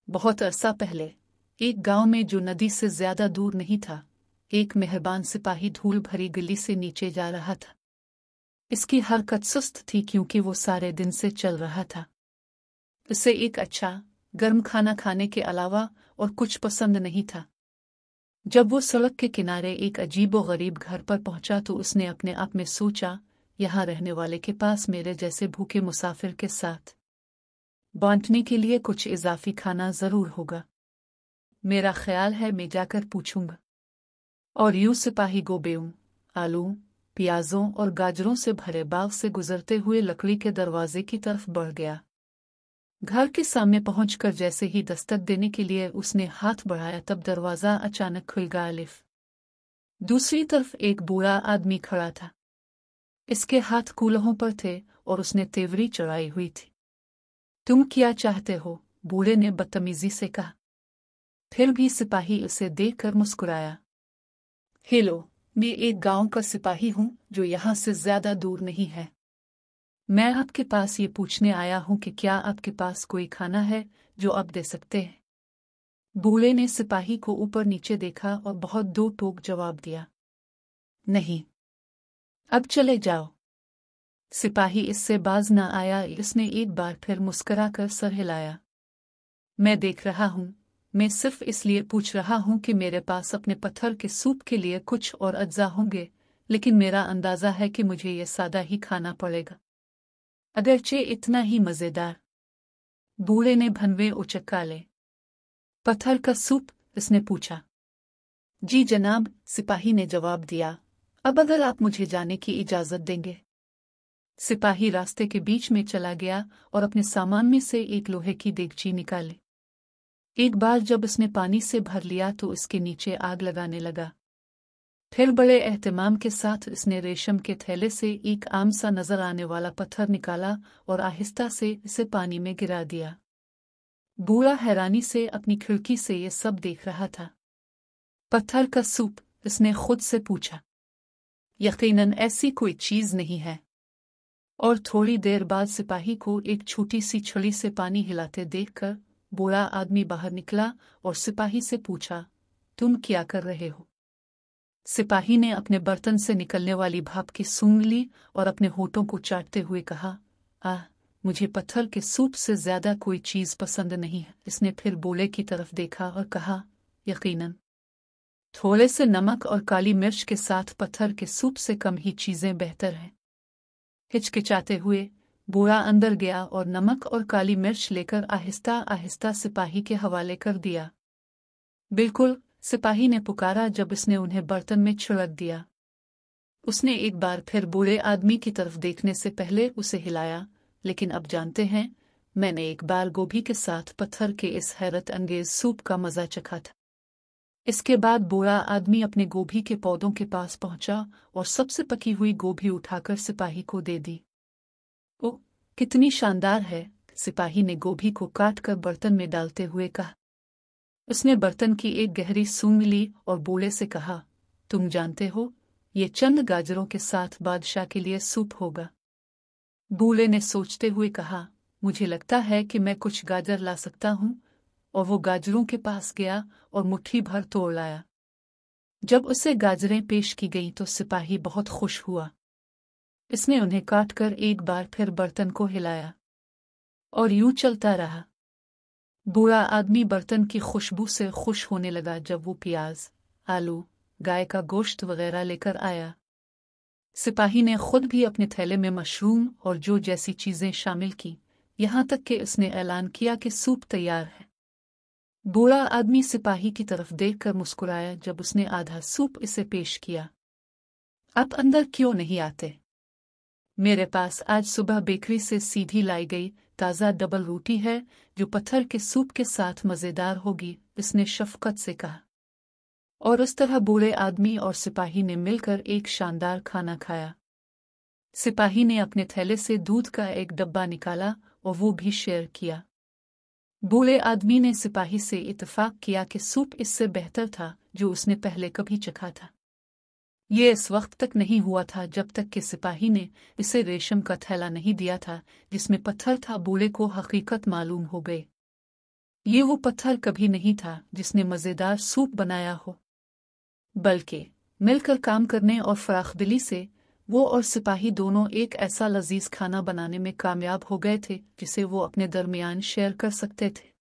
बहुत अरसा पहले एक गांव में जो नदी से ज्यादा दूर नहीं था, एक मेहरबान सिपाही धूल भरी गली से नीचे जा रहा था। इसकी हरकत सुस्त थी क्योंकि वो सारे दिन से चल रहा था। उसे एक अच्छा गर्म खाना खाने के अलावा और कुछ पसंद नहीं था। जब वो सड़क के किनारे एक अजीबोगरीब घर पर पहुंचा तो उसने अपने आप में सोचा, यहाँ रहने वाले के पास मेरे जैसे भूखे मुसाफिर के साथ बांटने के लिए कुछ इजाफी खाना जरूर होगा। मेरा ख्याल है मैं जाकर पूछूंगा। और यूं सिपाही गोबेऊं, आलू, प्याजों और गाजरों से भरे बाग से गुजरते हुए लकड़ी के दरवाजे की तरफ बढ़ गया। घर के सामने पहुंचकर जैसे ही दस्तक देने के लिए उसने हाथ बढ़ाया तब दरवाजा अचानक खुल गया। अलिफ दूसरी तरफ एक बूढ़ा आदमी खड़ा था। इसके हाथ कूल्हों पर थे और उसने तेवरी चढ़ाई हुई थी। तुम क्या चाहते हो? बूढ़े ने बदतमीजी से कहा। फिर भी सिपाही उसे देखकर मुस्कुराया। हेलो, मैं एक गांव का सिपाही हूं जो यहां से ज्यादा दूर नहीं है। मैं आपके पास ये पूछने आया हूं कि क्या आपके पास कोई खाना है जो आप दे सकते हैं। बूढ़े ने सिपाही को ऊपर नीचे देखा और बहुत दो टोक जवाब दिया। नहीं, अब चले जाओ। सिपाही इससे बाज न आया। इसने एक बार फिर मुस्कुराकर सर हिलाया। मैं देख रहा हूं, मैं सिर्फ इसलिए पूछ रहा हूं कि मेरे पास अपने पत्थर के सूप के लिए कुछ और अज्जा होंगे, लेकिन मेरा अंदाजा है कि मुझे ये सादा ही खाना पड़ेगा, अगरचे इतना ही मज़ेदार। बूढ़े ने भनवे उचक्का ले। पत्थर का सूप? इसने पूछा। जी जनाब, सिपाही ने जवाब दिया। अब अगर आप मुझे जाने की इजाज़त देंगे। सिपाही रास्ते के बीच में चला गया और अपने सामान में से एक लोहे की देगची निकाली। एक बार जब उसने पानी से भर लिया तो उसके नीचे आग लगाने लगा। फिर बड़े एहतमाम के साथ उसने रेशम के थैले से एक आम सा नजर आने वाला पत्थर निकाला और आहिस्ता से इसे पानी में गिरा दिया। बूढ़ा हैरानी से अपनी खिड़की से ये सब देख रहा था। पत्थर का सूप? उसने खुद से पूछा। यकीनन ऐसी कोई चीज नहीं है। और थोड़ी देर बाद सिपाही को एक छोटी सी छड़ी से पानी हिलाते देखकर बूढ़ा आदमी बाहर निकला और सिपाही से पूछा, तुम क्या कर रहे हो? सिपाही ने अपने बर्तन से निकलने वाली भाप की सूंघ ली और अपने होठों को चाटते हुए कहा, मुझे पत्थर के सूप से ज्यादा कोई चीज पसंद नहीं है। इसने फिर बूढ़े की तरफ देखा और कहा, यकीनन थोड़े से नमक और काली मिर्च के साथ पत्थर के सूप से कम ही चीजें बेहतर हैं। हिचकिचाते हुए बूढ़ा अंदर गया और नमक और काली मिर्च लेकर आहिस्ता आहिस्ता सिपाही के हवाले कर दिया। बिल्कुल, सिपाही ने पुकारा जब उसने उन्हें बर्तन में छिड़क दिया। उसने एक बार फिर बूढ़े आदमी की तरफ देखने से पहले उसे हिलाया, लेकिन अब जानते हैं, मैंने एक बार गोभी के साथ पत्थर के इस हैरत अंगेज सूप का मजा चखा था। इसके बाद बूढ़ा आदमी अपने गोभी के पौधों के पास पहुंचा और सबसे पकी हुई गोभी उठाकर सिपाही को दे दी। ओह, कितनी शानदार है! सिपाही ने गोभी को काट कर बर्तन में डालते हुए कहा। उसने बर्तन की एक गहरी सूंघ ली और बूढ़े से कहा, तुम जानते हो, ये चंद गाजरों के साथ बादशाह के लिए सूप होगा। बूढ़े ने सोचते हुए कहा, मुझे लगता है कि मैं कुछ गाजर ला सकता हूं। और वो गाजरों के पास गया और मुट्ठी भर तोड़ लाया। जब उसे गाजरें पेश की गईं तो सिपाही बहुत खुश हुआ। इसने उन्हें काटकर एक बार फिर बर्तन को हिलाया और यूं चलता रहा। बूढ़ा आदमी बर्तन की खुशबू से खुश होने लगा जब वो प्याज, आलू, गाय का गोश्त वगैरह लेकर आया। सिपाही ने खुद भी अपने थैले में मशरूम और जो जैसी चीजें शामिल की, यहां तक कि उसने ऐलान किया कि सूप तैयार है। बूढ़ा आदमी सिपाही की तरफ देखकर मुस्कुराया जब उसने आधा सूप इसे पेश किया। आप अंदर क्यों नहीं आते? मेरे पास आज सुबह बेकरी से सीधी लाई गई ताज़ा डबल रोटी है जो पत्थर के सूप के साथ मज़ेदार होगी, इसने शफकत से कहा। और उस तरह बूढ़े आदमी और सिपाही ने मिलकर एक शानदार खाना खाया। सिपाही ने अपने थैले से दूध का एक डब्बा निकाला और वो भी शेयर किया। बूढ़े आदमी ने सिपाही से इत्तेफाक किया कि सूप इससे बेहतर था जो उसने पहले कभी चखा था। ये इस वक्त तक नहीं हुआ था जब तक कि सिपाही ने इसे रेशम का थैला नहीं दिया था जिसमें पत्थर था। बूढ़े को हकीकत मालूम हो गई। یہ وہ پتھر کبھی نہیں تھا جس نے مزیدار سوپ بنایا ہو، بلکہ مل کر کام کرنے اور فراخ دلی سے وہ اور سپاہی دونوں ایک ایسا لذیذ کھانا بنانے میں کامیاب ہو گئے تھے جسے وہ اپنے درمیان شیئر کر سکتے تھے۔